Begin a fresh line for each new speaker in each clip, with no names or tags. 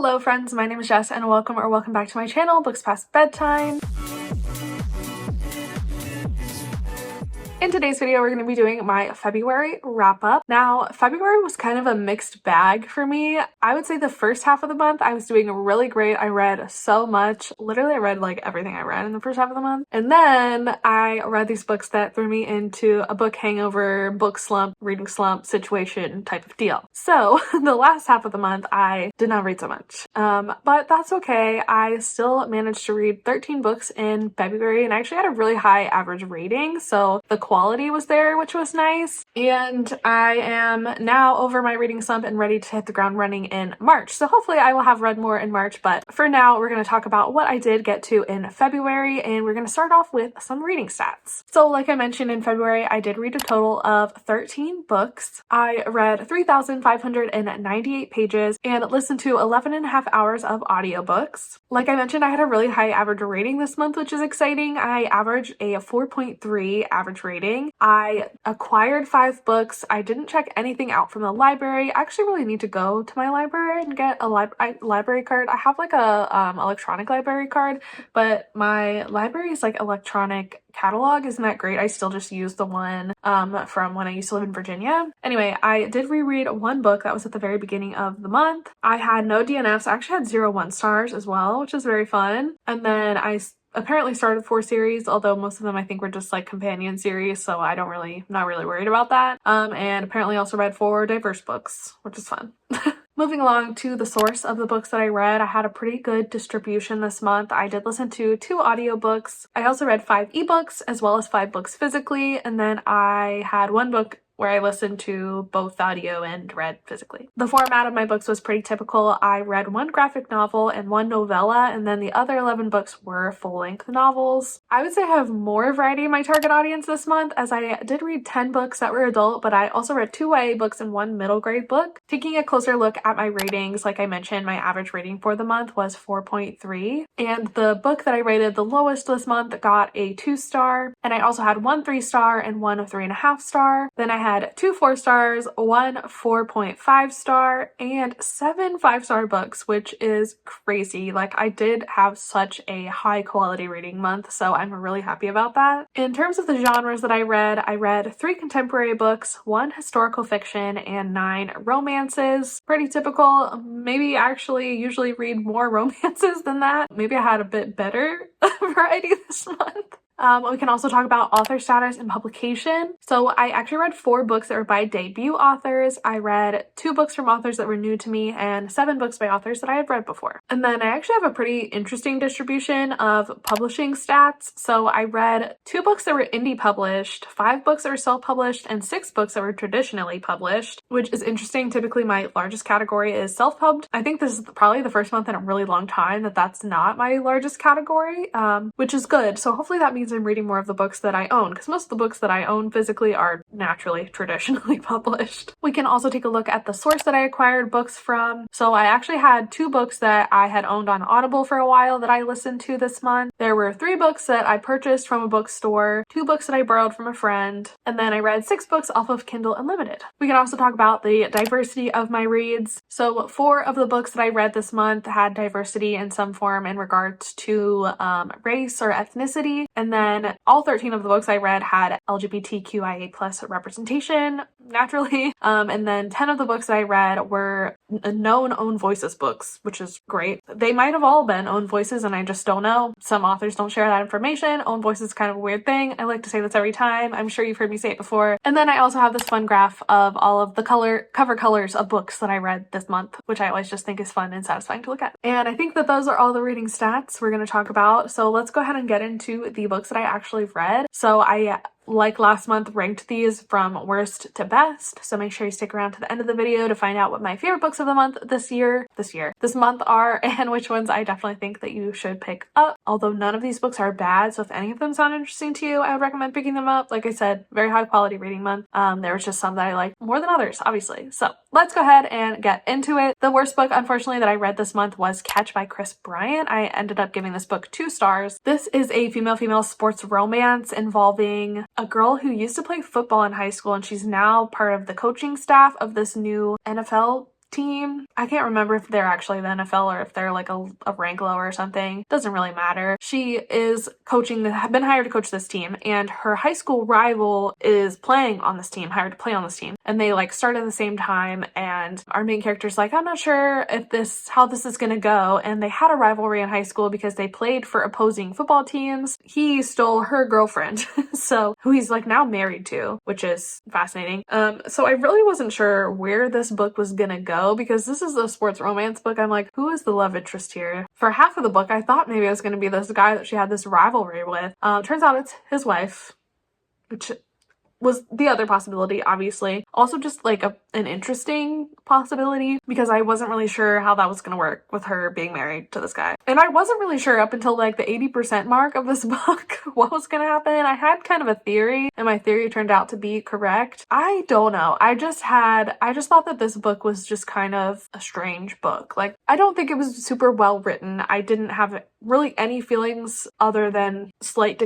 Hello friends, my name is Jess and welcome back to my channel, Books Past Bedtime. In today's video, we're going to be doing my February wrap-up. Now, February was kind of a mixed bag for me. I would say the first half of the month, I was doing really great. I read so much. Literally, I read like everything I read in the first half of the month. And then I read these books that threw me into a book hangover, book slump, reading slump situation type of deal. So the last half of the month, I did not read so much. But that's okay. I still managed to read 13 books in February and I actually had a really high average rating. So the quality was there, which was nice. And I am now over my reading slump and ready to hit the ground running in March. So hopefully I will have read more in March, but for now we're going to talk about what I did get to in February, and we're going to start off with some reading stats. So like I mentioned, in February I did read a total of 13 books. I read 3,598 pages and listened to 11 and a half hours of audiobooks. Like I mentioned, I had a really high average rating this month, which is exciting. I averaged a 4.3 average rating. I acquired 5 books. I didn't check anything out from the library. I actually really need to go to my library and get a library card. I have like a electronic library card, but my library is like electronic catalog isn't that great. I still just use the one from when I used to live in Virginia. Anyway, I did reread one book that was at the very beginning of the month. I had no DNFs. I actually had 0 1-stars as well, which is very fun. And then I apparently started 4 series, although most of them I think were just like companion series, so not really worried about that. And apparently also read 4 diverse books, which is fun. Moving along to the source of the books that I read, I had a pretty good distribution this month. I did listen to 2 audiobooks. I also read 5 ebooks as well as 5 books physically, and then I had 1 book where I listened to both audio and read physically. The format of my books was pretty typical. I read 1 graphic novel and 1 novella, and then the other 11 books were full-length novels. I would say I have more variety in my target audience this month, as I did read 10 books that were adult, but I also read 2 YA books and 1 middle grade book. Taking a closer look at my ratings, like I mentioned, my average rating for the month was 4.3, and the book that I rated the lowest this month got a 2-star, and I also had 1 3-star and 1 3.5 star. Then I had 2 4-stars, 1 4.5 star, and 7 5-star books, which is crazy. Like, I did have such a high quality reading month, so I'm really happy about that. In terms of the genres that I read 3 contemporary books, 1 historical fiction, and 9 romances. Pretty typical. Maybe actually usually read more romances than that. Maybe I had a bit better variety this month. We can also talk about author status and publication. So I actually read 4 books that were by debut authors. I read 2 books from authors that were new to me and 7 books by authors that I had read before. And then I actually have a pretty interesting distribution of publishing stats. So I read 2 books that were indie published, 5 books that were self-published, and 6 books that were traditionally published, which is interesting. Typically my largest category is self-pubbed. I think this is probably the first month in a really long time that that's not my largest category, which is good. So hopefully that means I'm reading more of the books that I own, because most of the books that I own physically are naturally traditionally published. We can also take a look at the source that I acquired books from. So I actually had 2 books that I had owned on Audible for a while that I listened to this month. There were 3 books that I purchased from a bookstore, 2 books that I borrowed from a friend, and then I read 6 books off of Kindle Unlimited. We can also talk about the diversity of my reads. So 4 of the books that I read this month had diversity in some form in regards to race or ethnicity, and then all 13 of the books I read had LGBTQIA+ representation, naturally. And then 10 of the books that I read were known own voices books, which is great. They might have all been own voices and I just don't know. Some authors don't share that information. Own voice is kind of a weird thing. I like to say this every time. I'm sure you've heard me say it before. And then I also have this fun graph of all of the cover colors of books that I read this month, which I always just think is fun and satisfying to look at. And I think that those are all the reading stats we're going to talk about. So let's go ahead and get into the books that I actually read. So I, like last month, ranked these from worst to best, so make sure you stick around to the end of the video to find out what my favorite books of the month this month are, and which ones I definitely think that you should pick up. Although none of these books are bad, so if any of them sound interesting to you, I would recommend picking them up. Like I said, very high quality reading month. There was just some that I liked more than others, obviously. So let's go ahead and get into it. The worst book, unfortunately, that I read this month was Catch by Chris Bryant. I ended up giving this book 2 stars. This is a female sports romance involving a girl who used to play football in high school, and she's now part of the coaching staff of this new NFL team. I can't remember if they're actually the NFL or if they're like a rank lower or something. Doesn't really matter. She is coaching, been hired to coach this team, and her high school rival is playing on this team, hired to play on this team. And they like start at the same time, and our main character's like, I'm not sure if how this is gonna go. And they had a rivalry in high school because they played for opposing football teams. He stole her girlfriend, so who he's like now married to, which is fascinating. So I really wasn't sure where this book was gonna go because this is a sports romance book. I'm like, who is the love interest here? For half of the book, I thought maybe it was gonna be this guy that she had this rivalry with. Turns out it's his wife, which was the other possibility, obviously. Also just like an interesting possibility because I wasn't really sure how that was gonna work with her being married to this guy. And I wasn't really sure up until like the 80% mark of this book what was gonna happen. I had kind of a theory and my theory turned out to be correct. I don't know. I just thought that this book was just kind of a strange book. Like, I don't think it was super well written. I didn't have really any feelings other than slight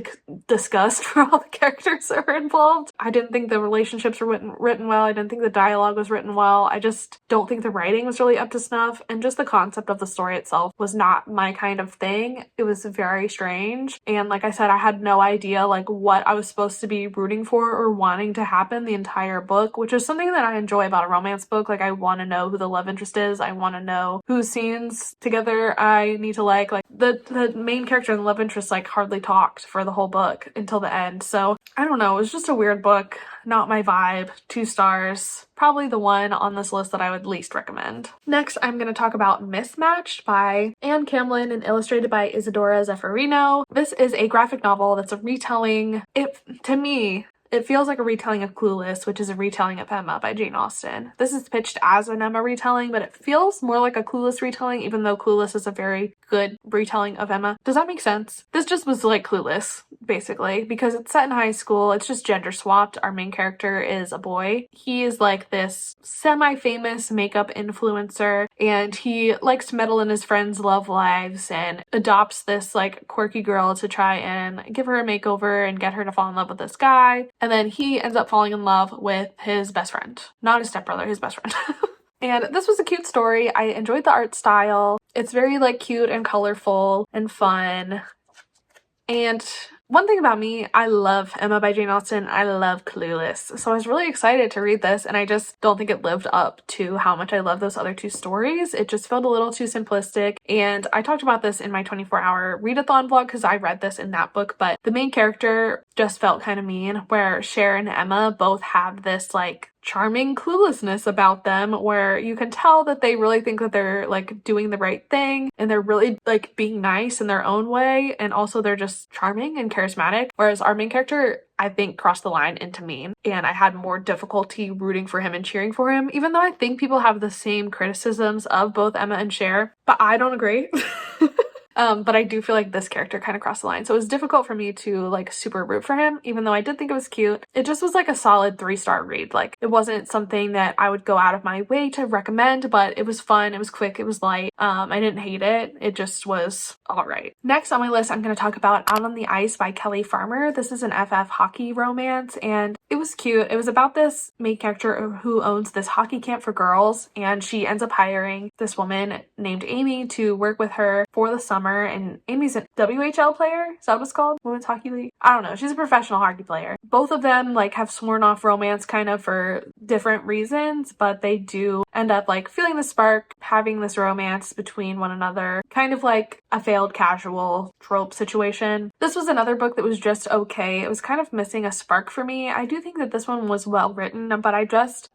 disgust for all the characters that were involved. I didn't think the relationships were written well. I didn't think the dialogue was written well. I just don't think the writing was really up to snuff, and just the concept of the story itself was not my kind of thing. It was very strange, and like I said, I had no idea like what I was supposed to be rooting for or wanting to happen the entire book, which is something that I enjoy about a romance book. Like, I want to know who the love interest is. I want to know whose scenes together I need to like the main character and the love interest like hardly talked for the whole book until the end. So I don't know, it was just a weird book, not my vibe. 2 stars, probably the one on this list that I would least recommend. Next, I'm going to talk about Mismatched by Anne Camlin and illustrated by Isadora Zeffirino. This is a graphic novel that's a retelling. To me, it feels like a retelling of Clueless, which is a retelling of Emma by Jane Austen. This is pitched as an Emma retelling, but it feels more like a Clueless retelling, even though Clueless is a very good retelling of Emma. Does that make sense? This just was like Clueless, basically, because it's set in high school. It's just gender swapped. Our main character is a boy. He is like this semi-famous makeup influencer, and he likes to meddle in his friends' love lives and adopts this like quirky girl to try and give her a makeover and get her to fall in love with this guy. And then he ends up falling in love with his best friend. Not his stepbrother, his best friend. And this was a cute story. I enjoyed the art style. It's very like cute and colorful and fun. And one thing about me, I love Emma by Jane Austen. I love Clueless. So I was really excited to read this, and I just don't think it lived up to how much I love those other 2 stories. It just felt a little too simplistic. And I talked about this in my 24-hour readathon vlog because I read this in that book, but the main character just felt kind of mean, where Cher and Emma both have this like charming cluelessness about them where you can tell that they really think that they're like doing the right thing and they're really like being nice in their own way, and also they're just charming and charismatic, whereas our main character, I think, crossed the line into mean, and I had more difficulty rooting for him and cheering for him, even though I think people have the same criticisms of both Emma and Cher, but I don't agree. But I do feel like this character kind of crossed the line. So it was difficult for me to like super root for him, even though I did think it was cute. It just was like a solid 3-star read. Like, it wasn't something that I would go out of my way to recommend, but it was fun, it was quick, it was light. I didn't hate it. It just was all right. Next on my list, I'm going to talk about Out on the Ice by Kelly Farmer. This is an FF hockey romance, and it was cute. It was about this main character who owns this hockey camp for girls, and she ends up hiring this woman named Amy to work with her for the summer. And Amy's a WHL player. Is that what it's called? Women's Hockey League? I don't know. She's a professional hockey player. Both of them like have sworn off romance kind of for different reasons, but they do end up like feeling the spark, having this romance between one another, kind of like a failed casual trope situation. This was another book that was just okay. It was kind of missing a spark for me. I do think that this one was well written, but I just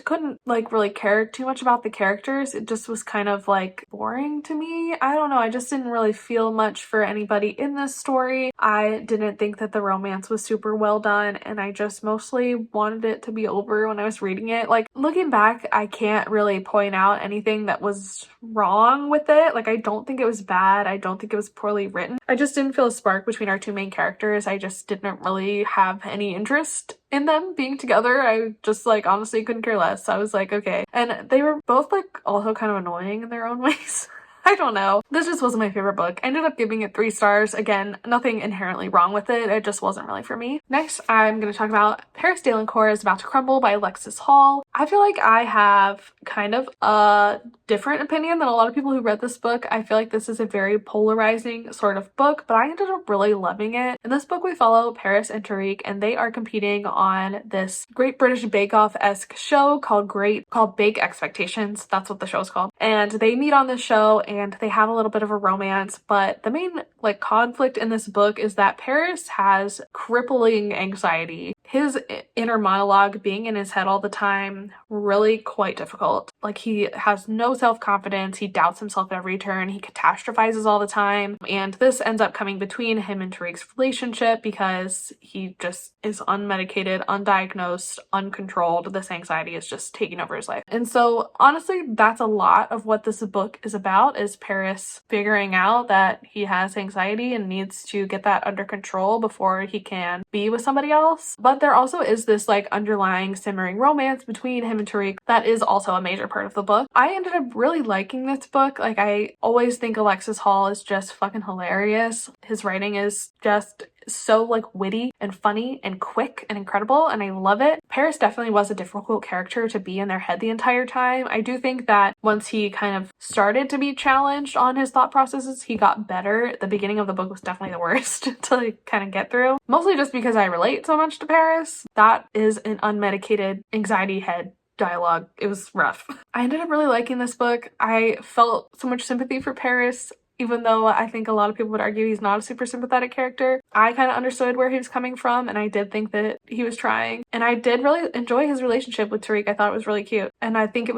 couldn't like really care too much about the characters. It just was kind of like boring to me. I don't know. I just didn't really feel much for anybody in this story. I didn't think that the romance was super well done, and I just mostly wanted it to be over when I was reading it. Like, looking back, I can't really point out anything that was wrong with it. Like, I don't think it was bad. I don't think it was poorly written. I just didn't feel a spark between our 2 main characters. I just didn't really have any interest in them being together. I just like honestly couldn't care less. I was like, okay. And they were both like also kind of annoying in their own ways. I don't know. This just wasn't my favorite book. I ended up giving it 3 stars. Again, nothing inherently wrong with it. It just wasn't really for me. Next, I'm going to talk about Paris Delacour is About to Crumble by Alexis Hall. I feel like I have kind of a different opinion than a lot of people who read this book. I feel like this is a very polarizing sort of book, but I ended up really loving it. In this book, we follow Paris and Tariq, and they are competing on this Great British Bake Off-esque show called Bake Expectations. That's what the show is called. And they meet on this show and they have a little bit of a romance, but the main conflict in this book is that Paris has crippling anxiety. His inner monologue being in his head all the time, really quite difficult. Like, he has no self-confidence, he doubts himself at every turn, he catastrophizes all the time, and this ends up coming between him and Tariq's relationship because he just is unmedicated, undiagnosed, uncontrolled. This anxiety is just taking over his life. And so honestly, that's a lot of what this book is about, is Paris figuring out that he has anxiety and needs to get that under control before he can be with somebody else. But there also is this underlying simmering romance between him and Tariq that is also a major part of the book. I ended up really liking this book. I always think Alexis Hall is just fucking hilarious. His writing is just so witty and funny and quick and incredible, and I love it. Paris definitely was a difficult character to be in their head the entire time. I do think that once he kind of started to be challenged on his thought processes, he got better. The beginning of the book was definitely the worst to kind of get through, mostly just because I relate so much to Paris. That is an unmedicated anxiety head dialogue. It was rough. I ended up really liking this book. I felt so much sympathy for Paris. Even though I think a lot of people would argue he's not a super sympathetic character, I kind of understood where he was coming from, and I did think that he was trying. And I did really enjoy his relationship with Tariq. I thought it was really cute. And I think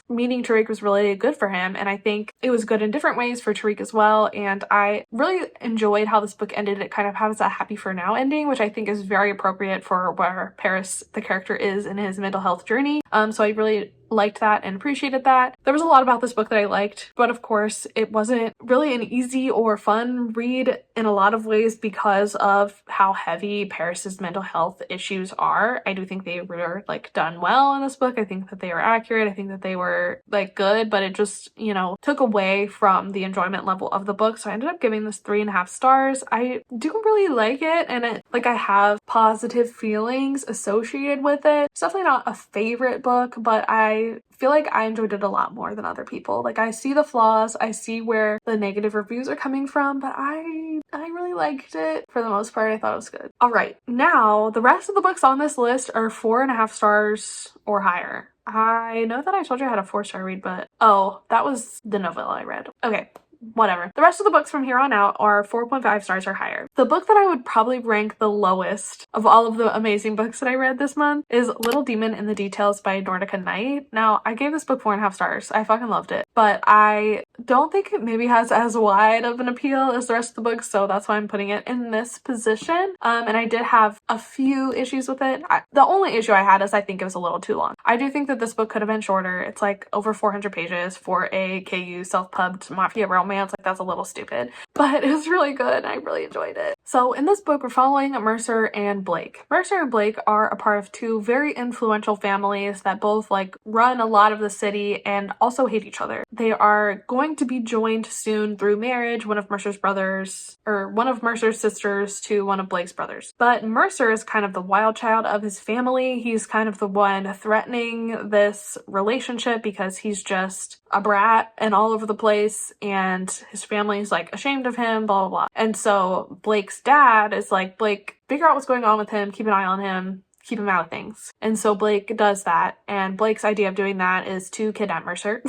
meeting Tariq was really good for him, and I think it was good in different ways for Tariq as well. And I really enjoyed how this book ended. It kind of has a happy for now ending, which I think is very appropriate for where Paris, the character, is in his mental health journey. So I really liked that and appreciated that. There was a lot about this book that I liked, but of course it wasn't really an easy or fun read in a lot of ways because of how heavy Paris's mental health issues are. I do think they were done well in this book. I think that they were accurate. I think that they were good, but it just, took away from the enjoyment level of the book. So I ended up giving this 3.5 stars. I do really like it, and I have positive feelings associated with it. It's definitely not a favorite book, but I feel like I enjoyed it a lot more than other people. I see the flaws, I see where the negative reviews are coming from, but I really liked it for the most part. I thought it was good. All right, now the rest of the books on this list are 4.5 stars or higher. I know that I told you I had a 4-star read, but that was the novella I read. Okay. Whatever. The rest of the books from here on out are 4.5 stars or higher. The book that I would probably rank the lowest of all of the amazing books that I read this month is Little Demon in the Details by Nordica Knight. Now, I gave this book 4.5 stars. I fucking loved it, but I don't think it maybe has as wide of an appeal as the rest of the books, so that's why I'm putting it in this position. And I did have a few issues with it. The only issue I had is I think it was a little too long. I do think that this book could have been shorter. It's over 400 pages for a KU self-pubbed mafia romance. That's a little stupid, but it was really good. I really enjoyed it. So in this book, we're following Mercer and Blake. Mercer and Blake are a part of 2 very influential families that both run a lot of the city and also hate each other. They are going to be joined soon through marriage. One of Mercer's sisters to one of Blake's brothers. But Mercer is kind of the wild child of his family. He's kind of the one threatening this relationship because he's just a brat and all over the place, and his family's ashamed of him, blah, blah, blah. And so Blake's dad is Blake, figure out what's going on with him, keep an eye on him, keep him out of things. And so Blake does that, and Blake's idea of doing that is to kidnap Mercer.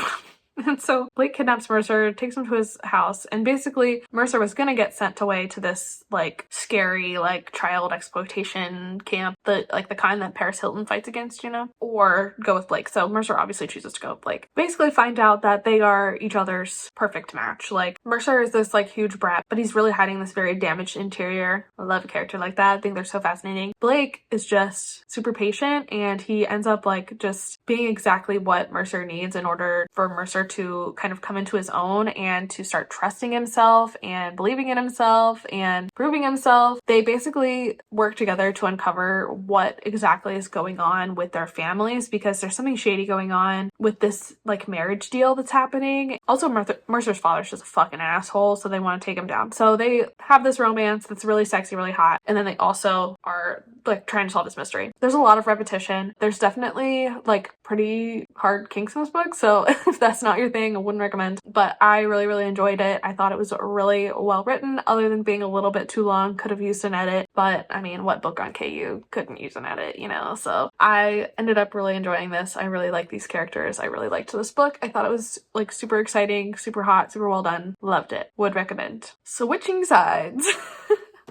And so Blake kidnaps Mercer, takes him to his house, and basically Mercer was gonna get sent away to this scary child exploitation camp, the kind that Paris Hilton fights against, or go with Blake. So Mercer obviously chooses to go with Blake. Basically find out that they are each other's perfect match. Mercer is this huge brat, but he's really hiding this very damaged interior. I love a character like that. I think they're so fascinating. Blake is just super patient, and he ends up just being exactly what Mercer needs in order for Mercer start to kind of come into his own and to start trusting himself and believing in himself and proving himself. They basically work together to uncover what exactly is going on with their families, because there's something shady going on with this like marriage deal that's happening. Also, Mercer's father's just a fucking asshole, so they want to take him down. So they have this romance that's really sexy, really hot, and then they also are like trying to solve this mystery. There's a lot of repetition. There's definitely like pretty hard kinks in this book, so if that's not your thing, I wouldn't recommend. But I really, really enjoyed it. I thought it was really well written, other than being a little bit too long. Could have used an edit, but I mean, what book on KU couldn't use an edit, you know? So I ended up really enjoying this. I really like these characters. I really liked this book. I thought it was like super exciting, super hot, super well done. Loved it. Would recommend. Switching sides.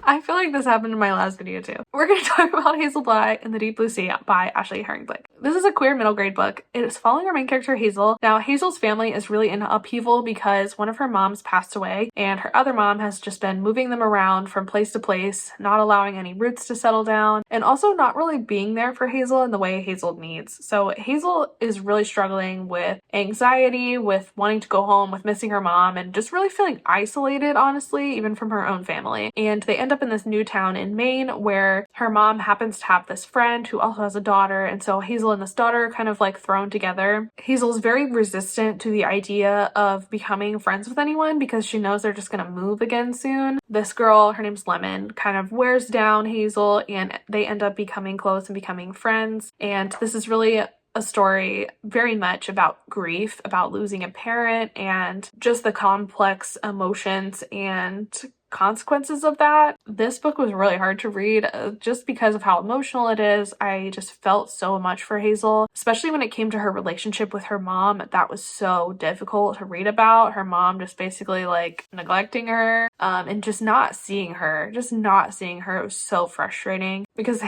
I feel like this happened in my last video too. We're going to talk about Hazel Bly and the Deep Blue Sea by Ashley Herring Blake. This is a queer middle grade book. It is following our main character Hazel. Now Hazel's family is really in upheaval because one of her moms passed away and her other mom has just been moving them around from place to place, not allowing any roots to settle down, and also not really being there for Hazel in the way Hazel needs. So Hazel is really struggling with anxiety, with wanting to go home, with missing her mom, and just really feeling isolated, honestly, even from her own family. And they end up in this new town in Maine where her mom happens to have this friend who also has a daughter, and so Hazel and this daughter are kind of like thrown together. Hazel's very resistant to the idea of becoming friends with anyone because she knows they're just gonna move again soon. This girl, her name's Lemon, kind of wears down Hazel and they end up becoming close and becoming friends. And this is really a story very much about grief, about losing a parent, and just the complex emotions and consequences of that. This book was really hard to read just because of how emotional it is. I just felt so much for Hazel, especially when it came to her relationship with her mom. That was so difficult to read about. Her mom just basically like neglecting her and just not seeing her. It was so frustrating because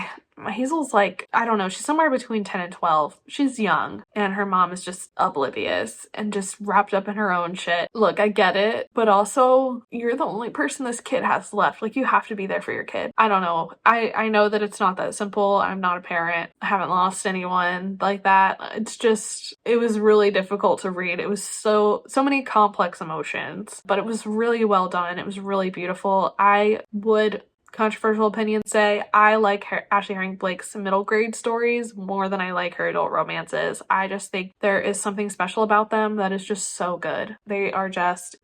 Hazel's like, I don't know, she's somewhere between 10 and 12. She's young and her mom is just oblivious and just wrapped up in her own shit. Look, I get it, but also you're the only person this kid has left. Like, you have to be there for your kid. I don't know. I know that it's not that simple. I'm not a parent. I haven't lost anyone like that. It's just, it was really difficult to read. It was so many complex emotions, but it was really well done. It was really beautiful. I would, controversial opinion, say I like Ashley Herring Blake's middle grade stories more than I like her adult romances. I just think there is something special about them that is just so good. They are just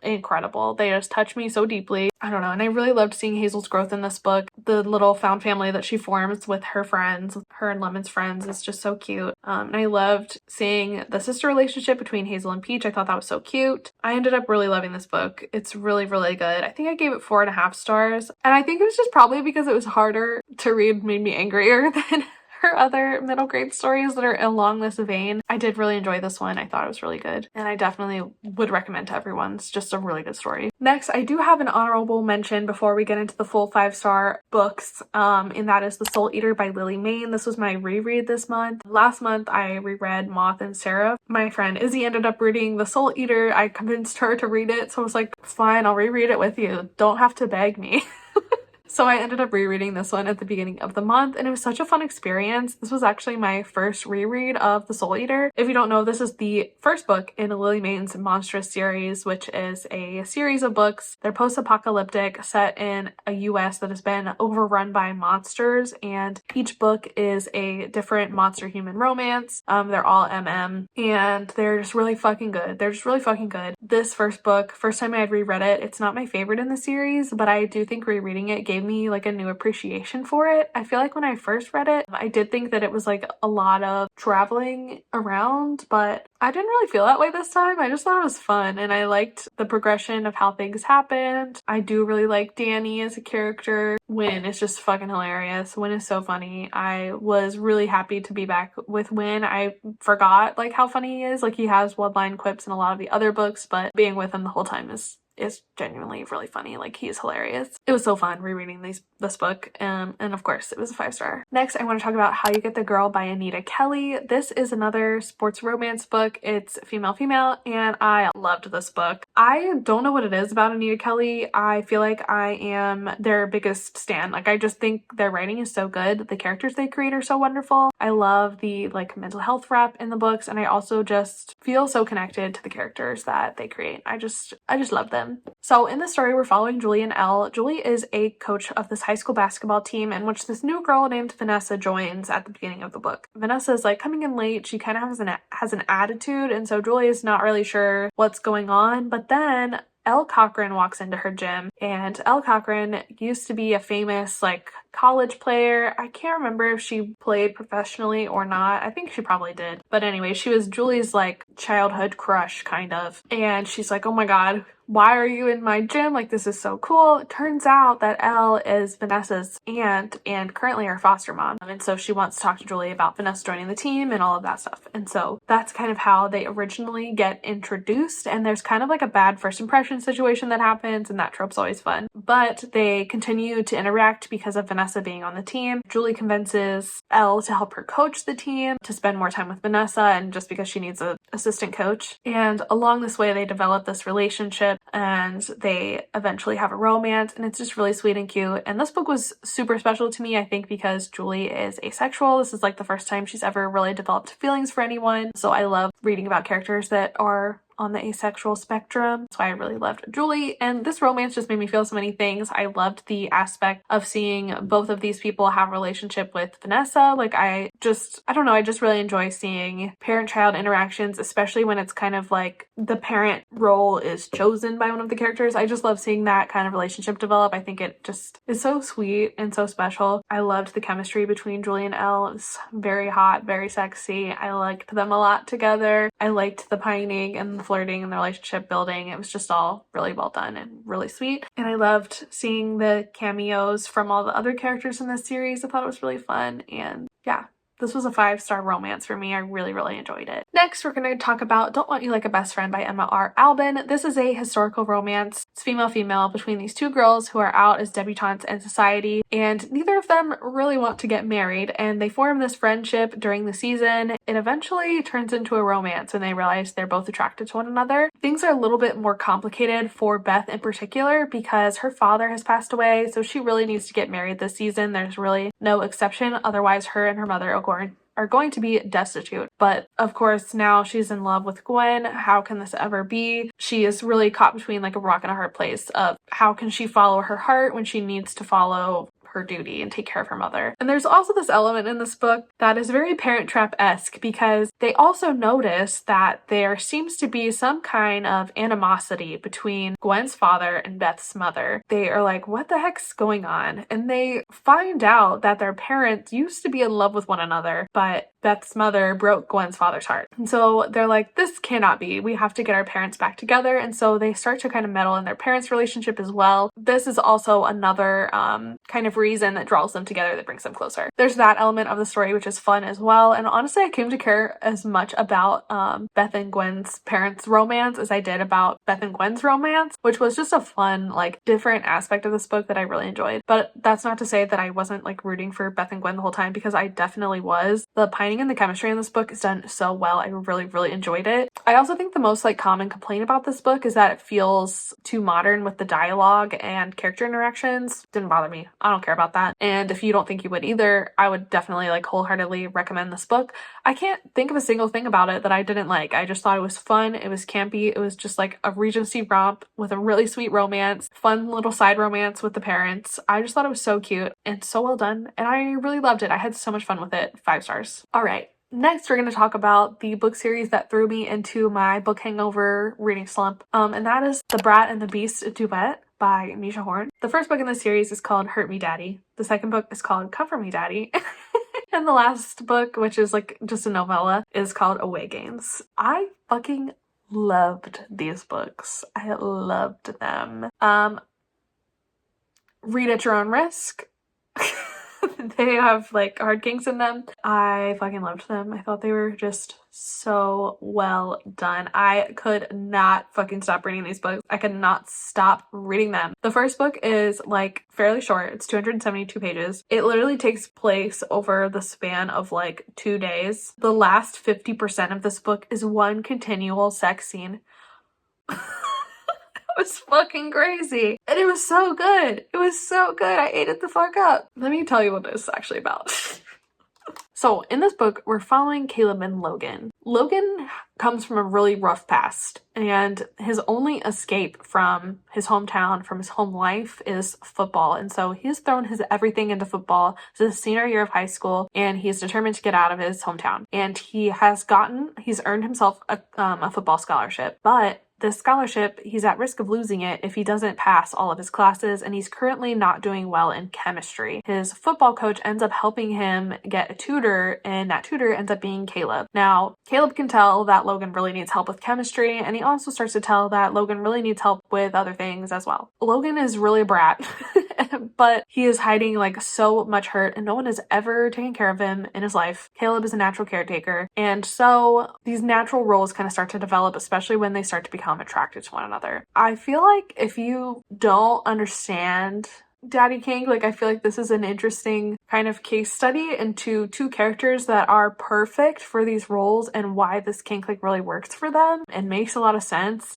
incredible. They just touch me so deeply. I don't know. And I really loved seeing Hazel's growth in this book. The little found family that she forms with her friends, her and Lemon's friends, is just so cute. And I loved seeing the sister relationship between Hazel and Peach. I thought that was so cute. I ended up really loving this book. It's really, really good. I think I gave it 4.5 stars. And I think it was just probably because it was harder to read, made me angrier than her other middle grade stories that are along this vein. I did really enjoy this one. I thought it was really good, and I definitely would recommend to everyone. It's just a really good story. Next, I do have an honorable mention before we get into the full 5-star books, and that is The Soul Eater by Lily Mayne. This was my reread this month. Last month, I reread Moth and Seraph. My friend Izzy ended up reading The Soul Eater. I convinced her to read it, so I was like, fine, I'll reread it with you. Don't have to beg me. So I ended up rereading this one at the beginning of the month, and it was such a fun experience. This was actually my first reread of The Soul Eater. If you don't know, this is the first book in Lily Mayne's Monstrous series, which is a series of books. They're post-apocalyptic, set in a US that has been overrun by monsters, and each book is a different monster-human romance. They're all MM, and they're just really fucking good. This first book, first time I had reread it, it's not my favorite in the series, but I do think rereading it gave me like a new appreciation for it. I feel like when I first read it, I did think that it was like a lot of traveling around, but I didn't really feel that way this time. I just thought it was fun, and I liked the progression of how things happened. I do really like Danny as a character. Wynn is just fucking hilarious. Wynn is so funny. I was really happy to be back with Wynn. I forgot like how funny he is. Like, he has one-line quips in a lot of the other books, but being with him the whole time is is genuinely really funny. Like, he is hilarious. It was so fun rereading this book, and of course it was a 5-star. Next, I want to talk about How You Get the Girl by Anita Kelly. This is another sports romance book. It's female, and I loved this book. I don't know what it is about Anita Kelly. I feel like I am their biggest stan. Like, I just think their writing is so good. The characters they create are so wonderful. I love the like mental health rep in the books, and I also just feel so connected to the characters that they create. I just love them. So in the story, we're following Julie and Elle. Julie is a coach of this high school basketball team in which this new girl named Vanessa joins at the beginning of the book. Vanessa is like coming in late. She kind of has an attitude, and so Julie is not really sure what's going on. But then Elle Cochran walks into her gym, and Elle Cochran used to be a famous like college player. I can't remember if she played professionally or not. I think she probably did. But anyway, she was Julie's like childhood crush kind of. And she's like, oh my God, why are you in my gym? Like, this is so cool. It turns out that Elle is Vanessa's aunt and currently her foster mom. And so she wants to talk to Julie about Vanessa joining the team and all of that stuff. And so that's kind of how they originally get introduced. And there's kind of like a bad first impression situation that happens, and that trope's always fun. But they continue to interact because of Vanessa being on the team. Julie convinces Elle to help her coach the team, to spend more time with Vanessa, and just because she needs an assistant coach. And along this way, they develop this relationship, and they eventually have a romance, and it's just really sweet and cute. And this book was super special to me, I think, because Julie is asexual. This is like the first time she's ever really developed feelings for anyone. So I love reading about characters that are on the asexual spectrum. So I really loved Julie, and this romance just made me feel so many things. I loved the aspect of seeing both of these people have a relationship with Vanessa. Like, I don't know, I just really enjoy seeing parent-child interactions, especially when it's kind of like the parent role is chosen by one of the characters. I just love seeing that kind of relationship develop. I think it just is so sweet and so special. I loved the chemistry between Julie and Elle. It was very hot, very sexy. I liked them a lot together. I liked the pining and the flirting and the relationship building. It was just all really well done and really sweet. And I loved seeing the cameos from all the other characters in this series. I thought it was really fun, and yeah. This was a 5-star romance for me. I really, really enjoyed it. Next, we're going to talk about Don't Want You Like a Best Friend by Emma R. Albin. This is a historical romance. It's female between these two girls who are out as debutantes in society, and neither of them really want to get married, and they form this friendship during the season. It eventually turns into a romance when they realize they're both attracted to one another. Things are a little bit more complicated for Beth in particular because her father has passed away, so she really needs to get married this season. There's really no exception. Otherwise, her and her mother are going to be destitute. But of course, now she's in love with Gwen. How can this ever be? She is really caught between like a rock and a hard place of how can she follow her heart when she needs to follow her duty and take care of her mother. And there's also this element in this book that is very Parent Trap-esque because they also notice that there seems to be some kind of animosity between Gwen's father and Beth's mother. They are like, what the heck's going on? And they find out that their parents used to be in love with one another, but Beth's mother broke Gwen's father's heart. And so they're like, this cannot be. We have to get our parents back together. And so they start to kind of meddle in their parents' relationship as well. This is also another kind of reason that draws them together, that brings them closer. There's that element of the story, which is fun as well. And honestly, I came to care as much about Beth and Gwen's parents' romance as I did about Beth and Gwen's romance, which was just a fun, like, different aspect of this book that I really enjoyed. But that's not to say that I wasn't like rooting for Beth and Gwen the whole time, because I definitely was. The pining and the chemistry in this book is done so well. I really, really enjoyed it. I also think the most like common complaint about this book is that it feels too modern with the dialogue and character interactions. Didn't bother me. I don't care about that. And if you don't think you would either, I would definitely like wholeheartedly recommend this book. I can't think of a single thing about it that I didn't like. I just thought it was fun. It was campy. It was just like a Regency romp with a really sweet romance, fun little side romance with the parents. I just thought it was so cute and so well done, and I really loved it. I had so much fun with it. 5 stars. All right. Next, we're going to talk about the book series that threw me into my book hangover reading slump, and that is The Brat and the Beast duet by Misha Horn. The first book in the series is called Hurt Me Daddy. The second book is called Comfort Me Daddy. And the last book, which is like just a novella, is called Away Games. I fucking loved these books. I loved them. Read at your own risk. They have like hard kinks in them. I fucking loved them. I thought they were just so well done. I could not fucking stop reading these books. I could not stop reading them. The first book is like fairly short. It's 272 pages. It literally takes place over the span of like 2 days. The last 50% of this book is one continual sex scene. It was fucking crazy. And it was so good. It was so good. I ate it the fuck up. Let me tell you what this is actually about. So in this book, we're following Caleb and Logan. Logan comes from a really rough past, and his only escape from his hometown, from his home life, is football. And so he's thrown his everything into football. It's his senior year of high school, and he's determined to get out of his hometown. And he's earned himself a football scholarship, but this scholarship, he's at risk of losing it if he doesn't pass all of his classes, and he's currently not doing well in chemistry. His football coach ends up helping him get a tutor, and that tutor ends up being Caleb. Now, Caleb can tell that Logan really needs help with chemistry, and he also starts to tell that Logan really needs help with other things as well. Logan is really a brat, but he is hiding like so much hurt, and no one has ever taken care of him in his life. Caleb is a natural caretaker, and so these natural roles kind of start to develop, especially when they start to become attracted to one another. I feel like if you don't understand Daddy King, like I feel like this is an interesting kind of case study into two characters that are perfect for these roles and why this kink like really works for them and makes a lot of sense.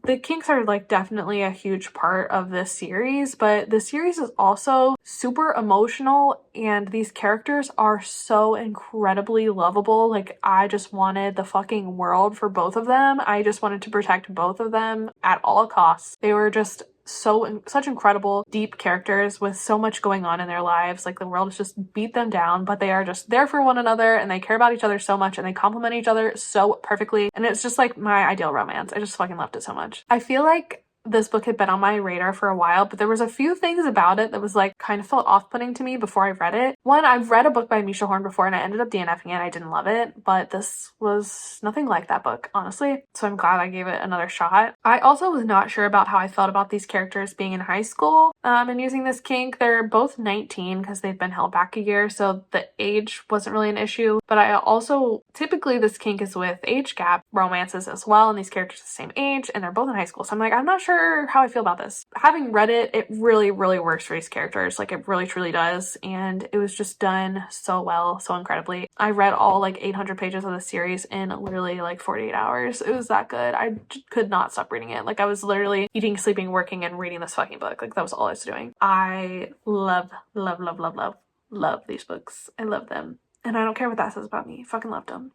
The kinks are like definitely a huge part of this series, but the series is also super emotional and these characters are so incredibly lovable. Like I just wanted the fucking world for both of them. I just wanted to protect both of them at all costs. They were just such incredible deep characters with so much going on in their lives. Like the world has just beat them down, but they are just there for one another and they care about each other so much and they complement each other so perfectly, and it's just like my ideal romance. I just fucking loved it so much. I feel like this book had been on my radar for a while, but there was a few things about it that was like kind of felt off-putting to me before I read it. One, I've read a book by Misha Horn before and I ended up DNFing it. I didn't love it, but this was nothing like that book, honestly. So I'm glad I gave it another shot. I also was not sure about how I felt about these characters being in high school and using this kink. They're both 19 because they've been held back a year, so the age wasn't really an issue. But I also, typically this kink is with age gap romances as well, and these characters are the same age and they're both in high school. So I'm like, I'm not sure how I feel about this. Having read it, it really, really works for these characters. Like it really, truly does. And it was just done so well, so incredibly. I read all like 800 pages of the series in literally like 48 hours. It was that good. I could not stop reading it. Like I was literally eating, sleeping, working, and reading this fucking book. Like that was all I was doing. I love, love, love, love, love, love these books. I love them. And I don't care what that says about me. Fucking loved them.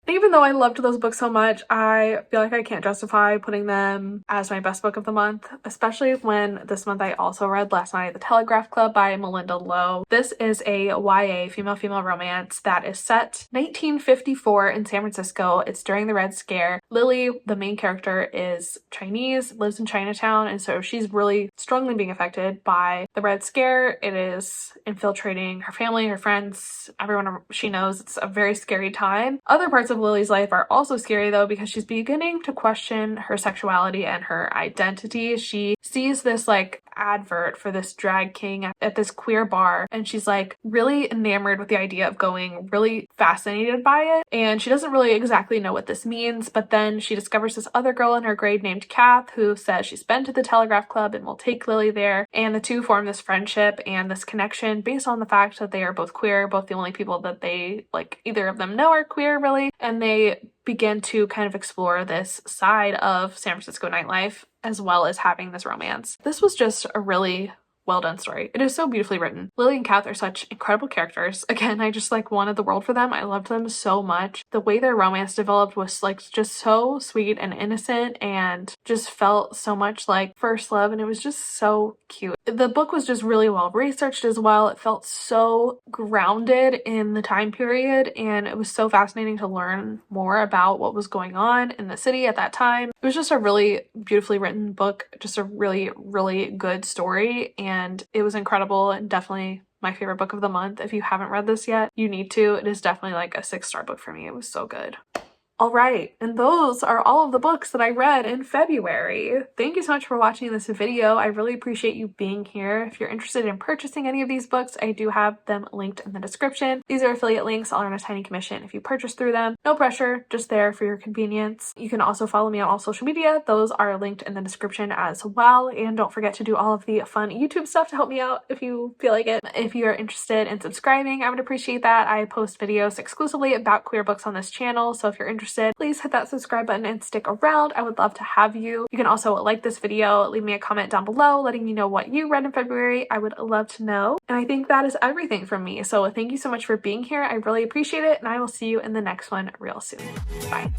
Even though I loved those books so much, I feel like I can't justify putting them as my best book of the month, especially when this month I also read Last Night at the Telegraph Club by Melinda Lowe. This is a YA female-female romance that is set 1954 in San Francisco. It's during the Red Scare. Lily, the main character, is Chinese, lives in Chinatown, and so she's really strongly being affected by the Red Scare. It is infiltrating her family, her friends, everyone she knows. It's a very scary time. Other parts of Lily's life are also scary though, because she's beginning to question her sexuality and her identity. She sees this like advert for this drag king at this queer bar, and she's like really enamored with the idea of going, really fascinated by it, and she doesn't really exactly know what this means. But then she discovers this other girl in her grade named Kath who says she's been to the Telegraph Club and will take Lily there, and the two form this friendship and this connection based on the fact that they are both queer, both the only people that they like either of them know are queer really, and they begin to kind of explore this side of San Francisco nightlife as well as having this romance. This was just a really well done story. It is so beautifully written. Lily and Kath are such incredible characters. Again, I just like wanted the world for them. I loved them so much. The way their romance developed was like just so sweet and innocent and just felt so much like first love, and it was just so cute. The book was just really well researched as well. It felt so grounded in the time period, and it was so fascinating to learn more about what was going on in the city at that time. It was just a really beautifully written book, just a really, really good story, and it was incredible and definitely my favorite book of the month. If you haven't read this yet, you need to. It is definitely like a 6-star book for me. It was so good. All right, and those are all of the books that I read in February. Thank you so much for watching this video. I really appreciate you being here. If you're interested in purchasing any of these books, I do have them linked in the description. These are affiliate links. I'll earn a tiny commission if you purchase through them. No pressure, just there for your convenience. You can also follow me on all social media. Those are linked in the description as well. And don't forget to do all of the fun YouTube stuff to help me out if you feel like it. If you are interested in subscribing, I would appreciate that. I post videos exclusively about queer books on this channel, so if you're interested, please hit that subscribe button and stick around. I would love to have you. You can also like this video, leave me a comment down below letting me know what you read in February. I would love to know. And I think that is everything from me. So thank you so much for being here. I really appreciate it, and I will see you in the next one real soon. Bye.